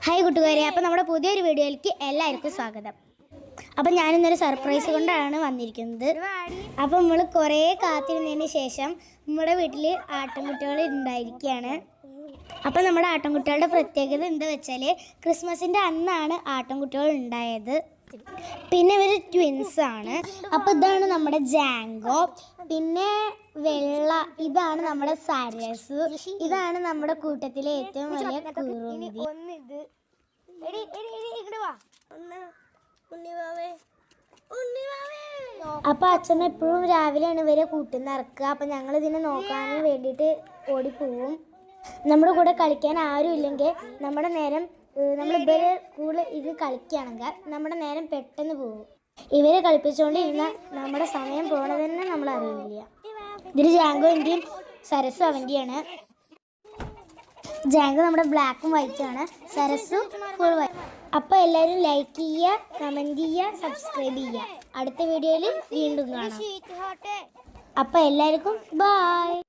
Hi കൂട്ടുകാരെ, അപ്പോൾ നമ്മുടെ പുതിയൊരു വീഡിയോയിലേക്ക് എല്ലാവർക്കും സ്വാഗതം. അപ്പോൾ ഞാനിന്നൊരു സർപ്രൈസ് കൊണ്ടാണ് വന്നിരിക്കുന്നത്. അപ്പോൾ നമ്മൾ കുറേ കാത്തിരുന്നതിന് ശേഷം നമ്മുടെ വീട്ടിൽ ആട്ടിൻകുട്ടികൾ ഉണ്ടായിരിക്കുകയാണ്. അപ്പോൾ നമ്മുടെ ആട്ടിൻകുട്ടികളുടെ പ്രത്യേകത എന്താ വെച്ചാൽ ക്രിസ്മസിൻ്റെ അന്നാണ് ആട്ടിൻകുട്ടികൾ ഉണ്ടായത്. പിന്നെ ഇവർ ട്വിൻസാണ്. അപ്പോൾ ഇതാണ് നമ്മുടെ ജാങ്കോ, പിന്നെ വെള്ള ഇതാണ് നമ്മുടെ സരസ്, ഇതാണ് നമ്മുടെ കൂട്ടത്തിലെ ഏറ്റവും വലിയ കുറുമ്പി. അപ്പൊ അച്ഛൻ എപ്പോഴും രാവിലെയാണ് ഇവരെ കൂട്ടുന്ന ഇറക്കുക. അപ്പൊ ഞങ്ങൾ ഇതിനെ നോക്കാൻ വേണ്ടിയിട്ട് ഓടിപ്പോവും. നമ്മുടെ കൂടെ കളിക്കാൻ ആരും ഇല്ലെങ്കിൽ നമ്മൾ ഇവരെ കൂടെ ഇത് കളിക്കുകയാണെങ്കിൽ നമ്മുടെ നേരം പെട്ടെന്ന് പോകും. ഇവരെ കളിപ്പിച്ചുകൊണ്ട് ഇരുന്നാൽ നമ്മുടെ സമയം പോകണത് തന്നെ നമ്മൾ അറിയില്ല. ഇതിൽ ജാങ്കോ എൻ്റെയും സരസും അവൻ്റെയാണ്. ജാങ്കോ നമ്മുടെ ബ്ലാക്കും വൈറ്റും ആണ്, സരസും ഫുൾ വൈറ്റ്. അപ്പോൾ എല്ലാവരും ലൈക്ക് ചെയ്യുക, കമൻറ്റ് ചെയ്യുക, സബ്സ്ക്രൈബ് ചെയ്യുക. അടുത്ത വീഡിയോയിൽ വീണ്ടും കാണാം. അപ്പോൾ എല്ലാവർക്കും ബൈ.